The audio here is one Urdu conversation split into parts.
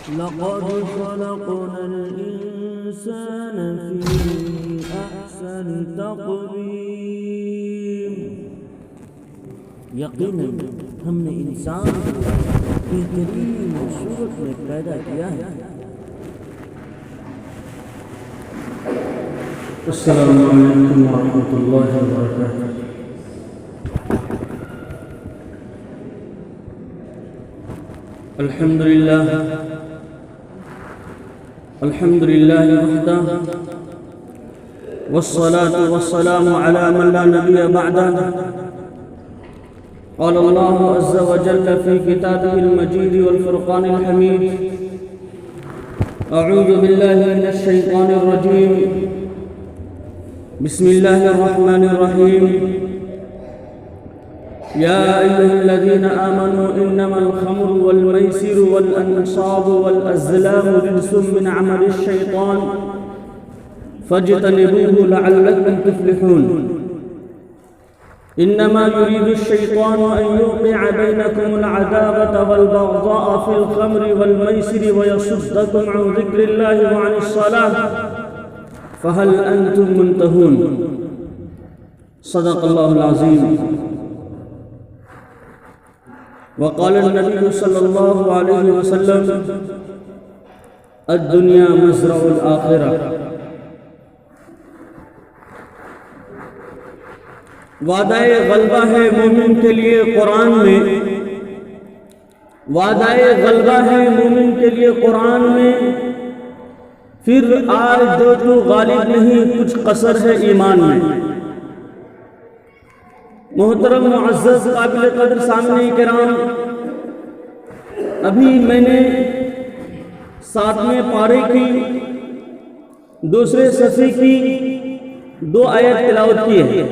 لقد خلقنا الإنسان في أحسن تقويم. یقیناً ہم نے انسان کو بہترین صورت میں پیدا کیا ہے. السلام علیکم ورحمۃ اللہ وبرکاتہ. الحمد للہ وحدہ والصلاة والسلام على من لا نبی بعدہ. قال اللہ عز وجل في كتابه المجيد والفرقان الحميد: اعوذ باللہ من الشیطان الرجیم. بسم اللہ الرحمن الرحیم. يا أيها الذين آمنوا إنما الخمر والميسر والأنصاب والأزلام رجس من عمل الشيطان فاجتنبوه لعلكم تفلحون. إنما يريد الشيطان أن يوقع بينكم العداوة والبغضاء في الخمر والميسر ويصدكم عن ذكر الله وعن الصلاة فهل أنتم منتهون. صدق الله العظيم. وقال النبي صلی اللہ علیہ وسلم: الدنیا مزرع الآخرہ. وعدہ غلبہ ہے مومن کے لیے قرآن میں، وعدہ غلبہ ہے مومن کے لیے قرآن میں. پھر آج جو غالب نہیں، کچھ قصر ہے ایمان میں. محترم معزز قابل قدر سامعین کرام، ابھی میں نے 7ویں پارے کی دوسرے صفحے کی 2 آیت تلاوت کی ہے.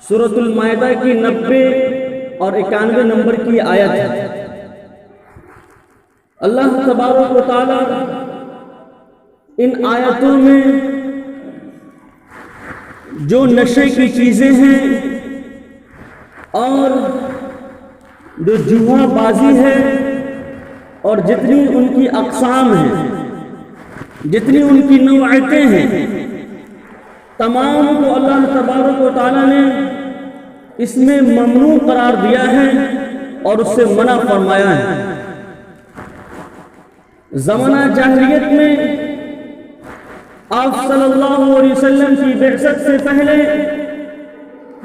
سورۃ المائدہ کی 90 اور 91 نمبر کی آیت ہے. اللہ تبارک و تعالی ان آیتوں میں جو نشے کی چیزیں ہیں اور جو جوا بازی ہے اور جتنی ان کی اقسام ہیں، جتنی ان کی نوعیتیں ہیں، تمام کو اللہ تبارک و تعالیٰ نے اس میں ممنوع قرار دیا ہے اور اس سے منع فرمایا ہے. زمانہ جاہلیت میں آپ صلی اللہ علیہ وسلم کی بعثت سے پہلے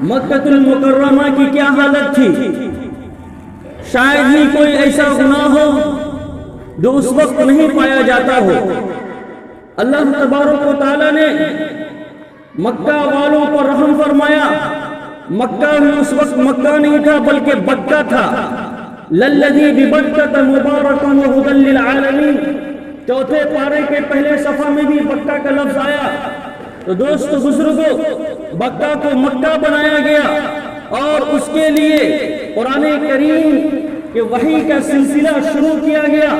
مکہ المکرمہ کی کیا حالت تھی؟ شاید ہی کوئی ایسا گناہ ہو جو اس وقت نہیں پایا جاتا ہو. اللہ تبارک و تعالیٰ نے مکہ والوں پر رحم فرمایا. مکہ میں اس وقت مکہ نہیں تھا بلکہ بکہ تھا. للذی ببکۃ مبارکا وہدی للعالمین. چوتھے پارے کے پہلے صفحہ میں بھی بکہ کا لفظ آیا. تو دوست بزرگوں، بکہ کو مکہ بنایا گیا اور اس کے لیے قرآن کریم کے وحی کا سلسلہ شروع کیا گیا.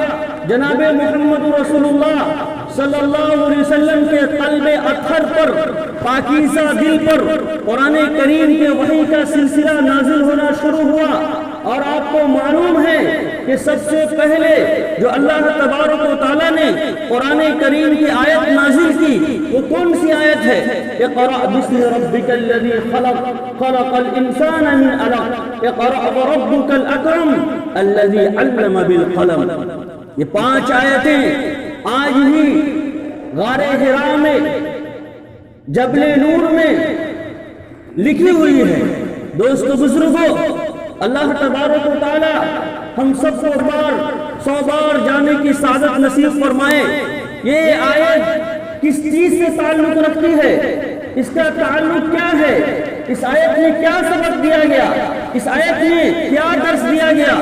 جناب محمد رسول اللہ صلی اللہ علیہ وسلم کے قلب اطہر پر، پاکیزہ دل پر قرآن کریم کے وحی کا سلسلہ نازل ہونا شروع ہوا. اور آپ کو معلوم ہے کہ سب سے پہلے جو اللہ تبارک و تعالیٰ نے قرآن کریم کی آیت نازل کی وہ کون سی آیت ہے؟ اقرأ بسم ربک الذی خلق خلق الانسان من علق اقرأ وربک الاکرم الذی علم بالقلم. یہ 5 آیتیں آج ہی غار حرا میں، جبل نور میں لکھی ہوئی ہے. دوستو بزرگوں، اللہ تبارک و تعالی ہم سب کو 100 بار جانے کی سعادت نصیب فرمائے. یہ آیت کس چیز سے تعلق رکھتی ہے؟ اس کا تعلق کیا ہے؟ اس آیت میں کیا سبق دیا گیا؟ اس آیت میں کیا درس دیا گیا؟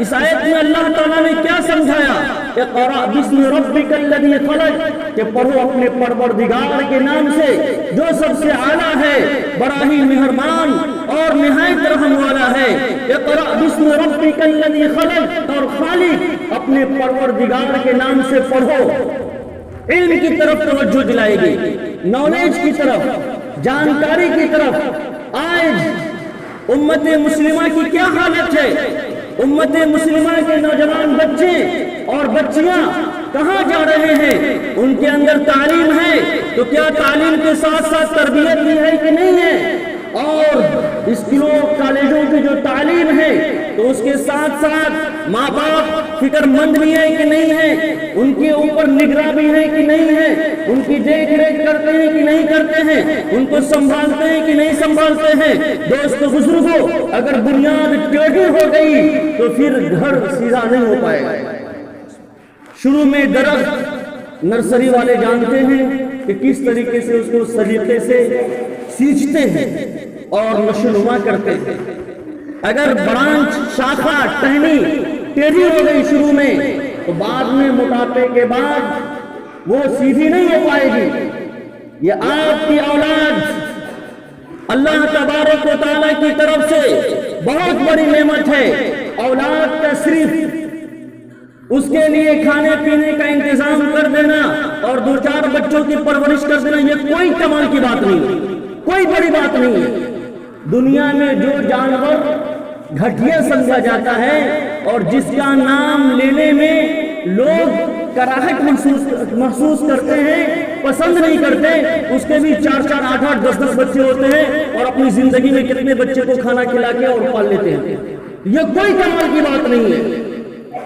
اس آیت میں اللہ تعالیٰ نے کیا سمجھایا؟ اقرأ بسم ربک الذی خلق، کہ پڑھو اپنے پروردگار کے نام سے جو سب سے اعلیٰ ہے، بڑا ہی مہربان اور نہایت رحم والا ہے. اقرأ بسم ربک الذی خلق، اور خالق اپنے پروردگار کے نام سے پڑھو. علم کی طرف توجہ دلائے گی، نالج کی طرف، جانکاری کی طرف. آج امت مسلمہ کی کیا حالت ہے؟ امت مسلمہ کے نوجوان بچے اور بچیاں کہاں جا رہے ہیں؟ ان کے اندر تعلیم ہے تو کیا تعلیم کے ساتھ ساتھ تربیت بھی ہے کہ نہیں ہے؟ اور اسکولوں کالجوں کی جو تعلیم ہے تو اس کے ساتھ ساتھ ماں باپ فکر مند بھی ہے کہ نہیں ہے؟ ان کے اوپر نگراں بھی ہے کہ نہیں ہے؟ ان کی دیکھ ریکھ کرتے ہیں کہ نہیں کرتے ہیں؟ ان کو سنبھالتے ہیں کہ نہیں سنبھالتے ہیں؟ دوستو بزرگوں، اگر بنیاد ٹیڑھی ہو گئی تو پھر گھر سیدھا نہیں ہو پائے گا۔ شروع میں درخت نرسری والے جانتے ہیں کہ کس طریقے سے اس کو سلیقے سے سینچتے ہیں اور نشوونما کرتے ہیں۔ اگر برانچ شاخہ ٹہنی ٹیڑھی ہو گئی شروع میں تو بعد میں موٹاپے کے بعد وہ سیدھی نہیں ہو پائے گی۔ یہ آپ کی اولاد اللہ تبارک و تعالیٰ کی طرف سے بہت بڑی نعمت ہے۔ اولاد کا صرف اس کے لیے کھانے پینے کا انتظام کر دینا اور 2-4 بچوں کی پرورش کر دینا یہ کوئی کمال کی بات نہیں ہے، کوئی بڑی بات نہیں ہے۔ دنیا میں جو جانور گھٹیا سمجھا جاتا ہے اور جس کا نام لینے میں لوگ کراہٹ محسوس کرتے ہیں، پسند نہیں کرتے، اس کے بھی 4-4 8-8 10-10 بچے ہوتے ہیں اور اپنی زندگی میں کتنے بچے کو کھانا کھلا کے اور پال لیتے ہیں۔ یہ کوئی کمال کی بات نہیں ہے۔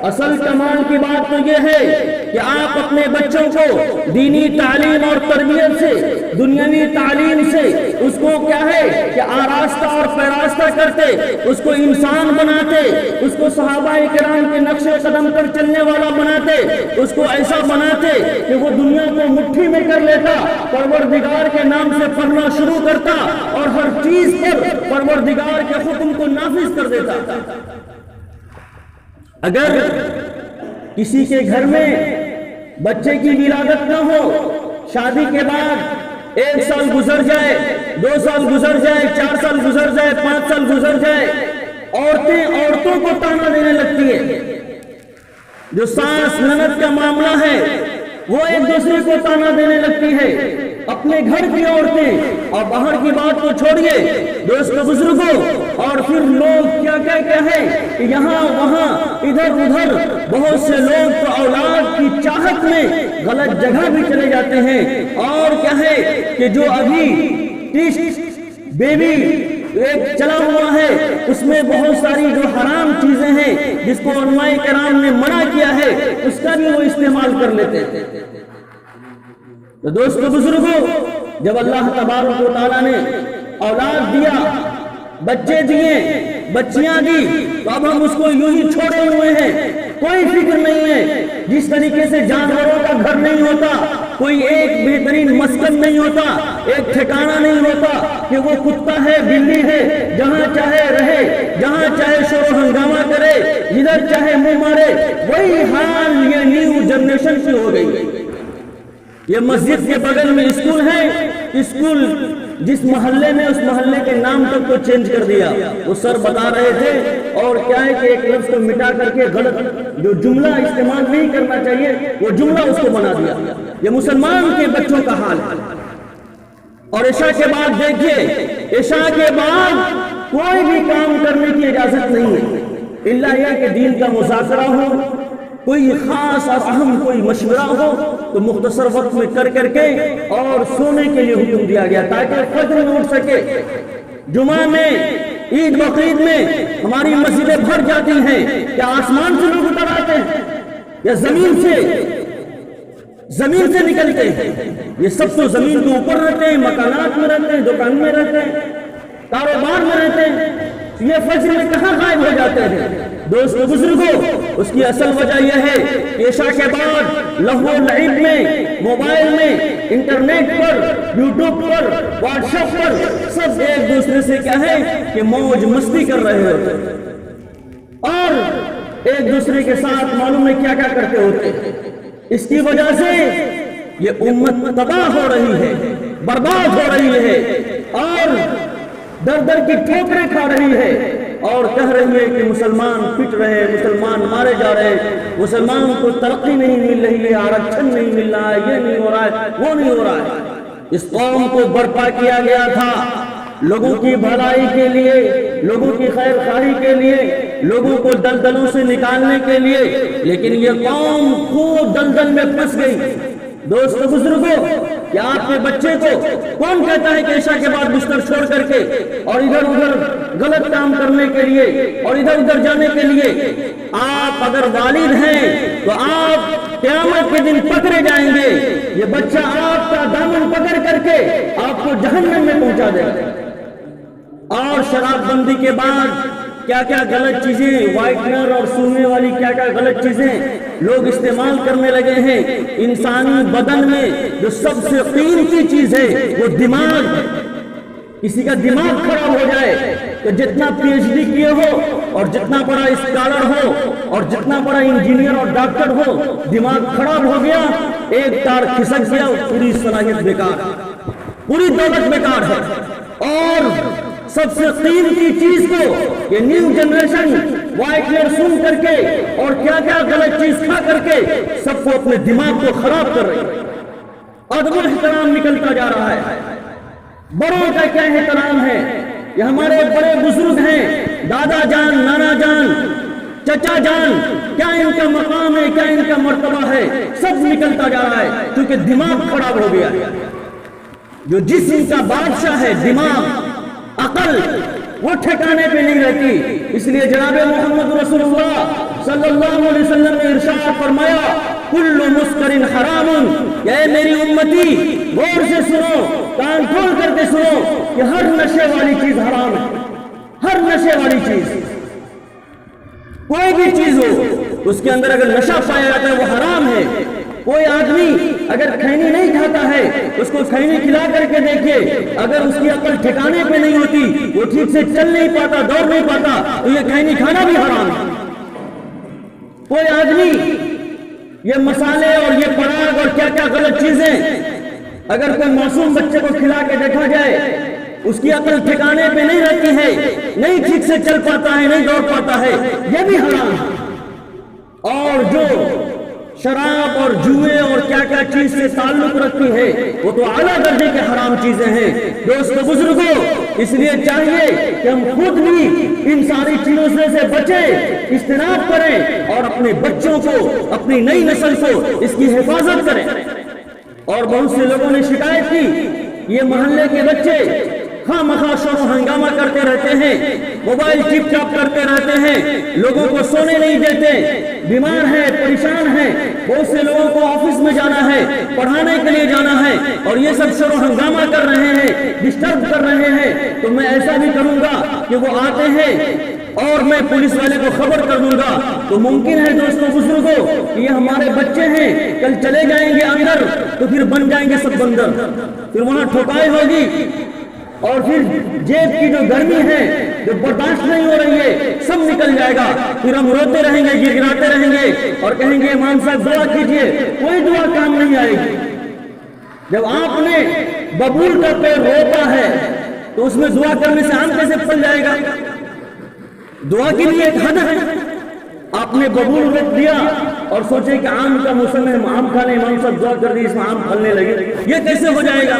اصل کمال کی بات تو یہ ہے کہ آپ اپنے بچوں کو دینی تعلیم اور تربیت سے، دنیاوی تعلیم سے اس کو کیا ہے کہ آراستہ اور پیراستہ کرتے، اس کو انسان بناتے، اس کو صحابہ کرام کے نقش قدم پر چلنے والا بناتے، اس کو ایسا بناتے کہ وہ دنیا کو مٹھی میں کر لیتا، پروردگار کے نام سے پڑھنا شروع کرتا اور ہر چیز پر پروردگار کے حکم کو نافذ کر دیتا۔ اگر کسی کے گھر میں بچے کی ولادت نہ ہو، شادی کے بعد 1 سال گزر جائے، 2 سال گزر جائے، 4 سال گزر جائے، 5 سال گزر جائے، عورتوں کو تانا دینے لگتی ہے۔ جو ساس نند کا معاملہ ہے وہ ایک دوسرے کو تانا دینے لگتی ہے، اپنے گھر کی عورتیں، اور باہر کی بات تو چھوڑیے دوستو بزرگوں، اور پھر لوگ کیا ہیں کہ یہاں وہاں ادھر ادھر بہت سے لوگ تو اولاد کی چاہت میں غلط جگہ بھی چلے جاتے ہیں، اور کیا ہے کہ جو ابھی بیبی ایک چلا ہوا ہے اس میں بہت ساری جو حرام چیزیں ہیں جس کو علماء کرام نے منع کیا ہے اس کا بھی وہ استعمال کر لیتے ہیں۔ تو دوستو بزرگوں، جب اللہ تبارک و تعالیٰ نے اولاد دیا، بچے دیے، بچیاں دی، تو اب ہم اس کو یوں ہی چھوڑے ہوئے ہیں، کوئی فکر نہیں ہے۔ جس طریقے سے جانوروں کا گھر نہیں ہوتا، کوئی ایک بہترین مسکن نہیں ہوتا، ایک ٹھکانہ نہیں ہوتا کہ وہ کتا ہے، بلی ہے، جہاں چاہے رہے، جہاں چاہے شور و ہنگامہ کرے، جدھر چاہے منہ مارے، وہی حال یہ نیو جنریشن کی ہو گئی۔ یہ مسجد کے بغل میں اسکول ہے، اسکول جس محلے میں اس محلے کے نام تک کو چینج کر دیا۔ وہ سر بتا رہے تھے اور کیا ہے کہ ایک لفظ کو مٹا کر کے غلط جو جملہ استعمال نہیں کرنا چاہیے وہ جملہ اس کو بنا دیا۔ یہ مسلمان کے بچوں کا حال ہے۔ اور عشاء کے بعد دیکھیے، عشاء کے بعد کوئی بھی کام کرنے کی اجازت نہیں ہے الا یہ کہ دین کا مذاکرہ ہو، کوئی خاص اور اہم کوئی مشورہ ہو تو مختصر وقت میں کر کے اور سونے کے لیے حکم دیا گیا تاکہ فجر میں اٹھ سکے۔ جمعہ میں، عید بقرعید میں ہماری مسجدیں بھر جاتی ہیں، کیا آسمان سے لوگ اتر آتے ہیں یا زمین سے نکلتے ہیں؟ یہ سب تو زمین کے اوپر رہتے ہیں، مکانات میں رہتے ہیں، دکان میں رہتے ہیں، کاروبار میں رہتے ہیں، یہ فجر میں کہاں غائب ہو جاتے ہیں؟ دوستو بزرگوں، اس کی اصل وجہ یہ ہے کہ عشاء کے بعد لہو و لعب میں، موبائل میں، انٹرنیٹ پر، یوٹیوب پر، واٹس ایپ پر سب ایک دوسرے سے کیا ہے کہ موج مستی کر رہے ہوتے ہیں اور ایک دوسرے کے ساتھ معلوم ہے کیا کرتے ہوتے ہیں۔ اس کی وجہ سے یہ امت تباہ ہو رہی ہے، برباد ہو رہی ہے اور در کی ٹھوکریں کھا رہی ہے اور کہہ رہی ہے کہ مسلمان پٹ رہے، مسلمان مارے جا رہے، مسلمان کو ترقی نہیں مل رہی ہے، آرکشن نہیں مل رہا ہے، یہ نہیں ہو رہا ہے، وہ نہیں ہو رہا ہے۔ اس قوم کو برپا کیا گیا تھا لوگوں کی بھلائی کے لیے، لوگوں کی خیر خواہی کے لیے، لوگوں کو دلدلوں سے نکالنے کے لیے، لیکن یہ قوم خوب دلدل میں پھنس گئی۔ دوستو بزرگوں، کیا آپ کے بچے کو کون کہتا ہے کہ عشاء کے بعد بستر چھوڑ کر کے اور ادھر ادھر غلط کام کرنے کے لیے اور ادھر ادھر جانے کے لیے؟ آپ اگر والد ہیں تو آپ قیامت کے دن پکڑے جائیں گے۔ یہ بچہ آپ کا دامن پکڑ کر کے آپ کو جہنم میں پہنچا دے گا۔ اور شراب بندی کے بعد کیا کیا غلط چیزیں، وائٹنر اور سونے والی کیا کیا غلط چیزیں لوگ استعمال کرنے لگے ہیں۔ انسانی بدن میں جو سب سے قیمتی چیز ہے وہ دماغ ہے۔ کسی کا دماغ خراب ہو جائے تو جتنا پی ایچ ڈی کیے ہو اور جتنا بڑا اسکالر ہو اور جتنا بڑا انجینئر اور ڈاکٹر ہو، دماغ خراب ہو گیا، ایک تار کھسک گیا، پوری صلاحیت بیکار، پوری دولت بیکار ہے۔ اور سب سے قیمتی چیز کو یہ نیو جنریشن وائٹنر سن کر کے اور کیا کیا غلط چیز کھا کر کے سب کو اپنے دماغ کو خراب کر رہی ہے۔ ادب احترام نکلتا جا رہا ہے۔ بڑوں کا کیا احترام ہے؟ یہ ہمارے بڑے بزرگ ہیں، دادا جان، نانا جان، چچا جان، کیا ان کا مقام ہے، کیا ان کا مرتبہ ہے؟ سب نکلتا جا رہا ہے کیونکہ دماغ خراب ہو گیا ہے۔ جو جسم کا بادشاہ ہے دماغ، عقل، وہ ٹھکانے پہ نہیں رہتی۔ اس لیے جناب محمد رسول اللہ صلی اللہ علیہ وسلم نے ارشاد فرمایا، کل مسکر حرام۔ اے میری امتی، غور سے سنو، کان کھول کر کے سنو کہ ہر نشے والی چیز حرام ہے۔ ہر نشے والی چیز، کوئی بھی چیز ہو، اس کے اندر اگر نشہ پایا جاتا ہے وہ حرام ہے۔ کوئی آدمی اگر کھینی نہیں کھاتا ہے، اس کو کھینی کھلا کر کے دیکھیے، اگر اس کی عقل ٹھکانے پہ نہیں ہوتی، وہ ٹھیک سے چل نہیں پاتا، دوڑ نہیں پاتا، تو یہ کھینی کھانا بھی حرام ہے۔ کوئی آدمی یہ مسالے اور یہ پراگ اور کیا کیا غلط چیزیں اگر کوئی معصوم بچے کو کھلا کے دیکھا جائے، اس کی عقل ٹھکانے پہ نہیں رہتی ہے، نہیں ٹھیک سے چل پاتا ہے، نہیں دوڑ پاتا ہے، یہ بھی حرام ہے۔ اور جو شراب اور جوئے اور کیا کیا چیز سے تعلق رکھتی ہے وہ تو اعلیٰ درجے کے حرام چیزیں ہیں۔ دوستو بزرگوں، اس لیے چاہیے کہ ہم خود بھی ان ساری چیزوں سے بچیں، اجتناب کریں اور اپنے بچوں کو، اپنی نئی نسل کو اس کی حفاظت کریں۔ اور بہت سے لوگوں نے شکایت کی، یہ محلے کے بچے خواہ مخواہ شور و ہنگامہ کرتے رہتے ہیں، موبائل ٹپ ٹاپ کرتے رہتے ہیں، لوگوں کو سونے نہیں دیتے، بیمار ہیں، پریشان ہیں، بہت سے لوگوں کو آفس میں جانا ہے، پڑھانے کے لیے جانا ہے، اور یہ سب شور و ہنگامہ کر رہے ہیں، ڈسٹرب کر رہے ہیں۔ تو میں ایسا بھی کروں گا کہ وہ آتے ہیں اور میں پولیس والے کو خبر کر دوں گا۔ تو ممکن ہے دوستوں بزرگوں کہ یہ ہمارے بچے ہیں، کل چلے جائیں گے اندر تو پھر بن جائیں گے سب بندر، پھر وہاں ٹھوکائی ہوگی، اور پھر جیب کی جو گرمی ہے جو برداشت نہیں ہو رہی ہے سب نکل جائے گا، پھر ہم روتے رہیں گے، گڑگڑاتے رہیں گے اور کہیں گے امام صاحب دعا کیجئے، کوئی دعا کام نہیں آئے گی۔ جب آپ نے ببول کا پیڑ روپا ہے تو اس میں دعا کرنے سے آم کیسے پھل جائے گا؟ دعا کے لیے ایک حد ہے۔ آپ نے ببول روپ دیا اور سوچے کہ آم کا موسم ہے، آم کھانے، امام صاحب دعا کر دی، اس میں آم پھلنے لگے، یہ کیسے ہو جائے گا؟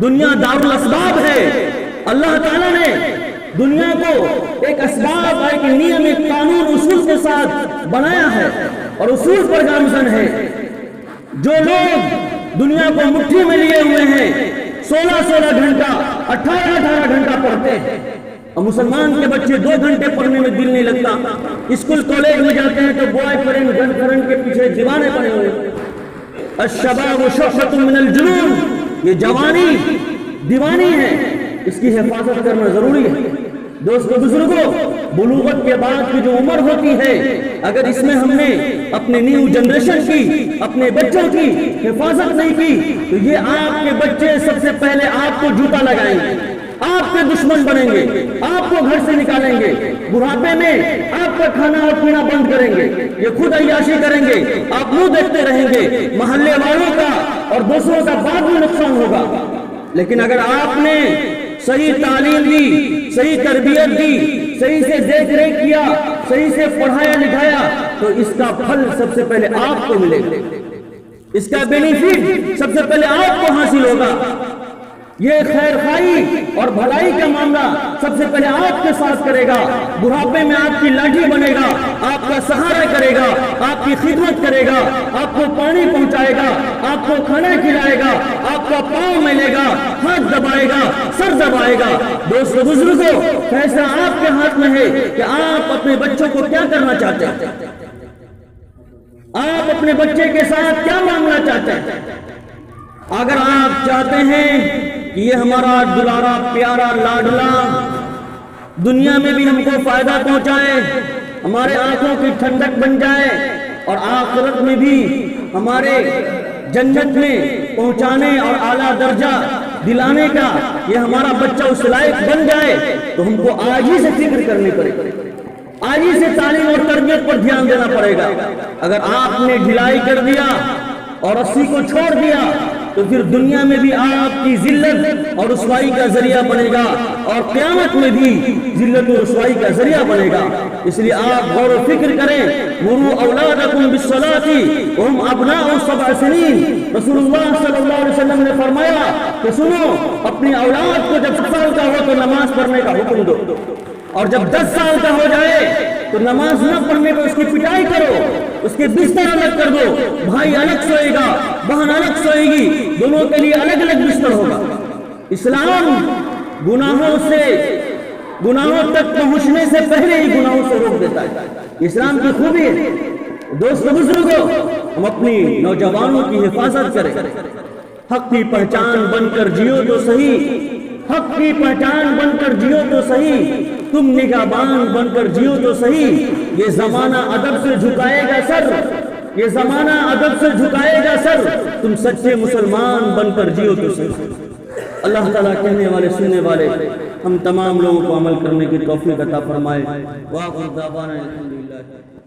دنیا دار الاسباب ہے۔ اللہ تعالیٰ نے دنیا کو ایک اسباب، ایک نیم، ایک قانون، اصول کے ساتھ بنایا ہے اور اصول پر گامزن ہے۔ جو لوگ دنیا کو مٹھی میں لیے ہوئے ہیں، 16 گھنٹا، 18 گھنٹا پڑھتے ہیں، اور مسلمان کے بچے 2 گھنٹے پڑھنے میں دل نہیں لگتا، اسکول کالج میں جاتے ہیں تو بوائے فرینڈ گرل فرینڈ کے پیچھے دیوانے پڑے ہوئے۔ الشباب شعبۃ من الجنون، یہ جوانی دیوانی ہے، اس کی حفاظت کرنا ضروری ہے۔ دوستو بزرگوں، بلوغت کے بعد کی جو عمر ہوتی ہے، اگر اس میں ہم نے اپنے نیو جنریشن کی، اپنے بچوں کی حفاظت نہیں کی تو یہ آپ کے بچے سب سے پہلے آپ کو جوتا لگائیں گے، آپ کے دشمن بنیں گے، آپ کو گھر سے نکالیں گے، بڑھاپے میں آپ کا کھانا اور پینا بند کریں گے، یہ خود عیاشی کریں گے، آپ منہ دیکھتے رہیں گے، محلے والوں کا اور دوسروں کا بعد میں نقصان ہوگا۔ لیکن اگر آپ نے صحیح تعلیم دی، صحیح تربیت دی، صحیح سے دیکھ ریکھ کیا، صحیح سے پڑھایا لکھایا، تو اس کا پھل سب سے پہلے آپ کو ملے گا، اس کا بینیفٹ سب سے پہلے آپ کو حاصل ہوگا۔ یہ خیر خواہی اور بھلائی کا معاملہ سب سے پہلے آپ کے ساتھ کرے گا، بڑھاپے میں آپ کی لاٹھی بنے گا، آپ کا سہارا کرے گا، آپ کی خدمت کرے گا، آپ کو پانی پہنچائے گا، آپ کو کھانا کھلائے گا، آپ کا پاؤں ملے گا، ہاتھ دبائے گا، سر دبائے گا۔ دوستو بزرگوں، فیصلہ آپ کے ہاتھ میں ہے کہ آپ اپنے بچوں کو کیا کرنا چاہتے ہیں، آپ اپنے بچے کے ساتھ کیا معاملہ چاہتے ہیں۔ اگر آپ چاہتے ہیں کہ یہ ہمارا دلارا پیارا لاڈلا دنیا میں بھی ہم کو فائدہ پہنچائے، ہمارے آنکھوں کی ٹھنڈک بن جائے، اور آخرت میں بھی ہمارے جنت میں پہنچانے اور اعلیٰ درجہ دلانے کا یہ ہمارا بچہ اس لائق بن جائے، تو ہم کو آج ہی سے فکر کرنی پڑے گی، آج ہی سے تعلیم اور تربیت پر دھیان دینا پڑے گا۔ اگر آپ نے ڈھلائی کر دیا اور رسی کو چھوڑ دیا تو پھر دنیا میں بھی آپ کی ذلت اور رسوائی کا ذریعہ بنے گا، اور قیامت میں بھی ذلت و رسوائی کا ذریعہ بنے گا۔ اس لیے آپ غور و فکر کریں۔ مروا اولادکم بالصلاۃ وهم ابناء 7 سنین، رسول اللہ صلی اللہ علیہ وسلم نے فرمایا کہ سنو، اپنی اولاد کو جب 7 سال کا ہو تو نماز پڑھنے کا حکم دو، اور جب 10 سال کا ہو جائے تو نماز نہ پڑھنے پہ اس کی پٹائی کرو، اس کے بستر الگ کر دو، بھائی الگ سوئے گا، بہن الگ سوئے گی، دونوں کے لیے الگ الگ بستر ہوگا۔ اسلام گناہوں تک پہنچنے سے پہلے ہی گناہوں سے روک دیتا ہے، اسلام کی خوبی ہے۔ دوستو بزرگوں، ہم اپنی نوجوانوں کی حفاظت کریں، حق کی پہچان بن کر جیو تو صحیح، حق کی پہچان بن کر جیو تو صحیح، تم نگہبان بن کر جیو تو صحیح۔ یہ زمانہ ادب سے جھکائے گا سر، یہ زمانہ ادب سے جھکائے گا سر، تم سچے مسلمان بن کر جیو تو صحیح۔ اللہ تعالیٰ کہنے والے سننے والے ہم تمام لوگوں کو عمل کرنے کی توفیق عطا فرمائے۔ وآخر دعوانا الحمدللہ۔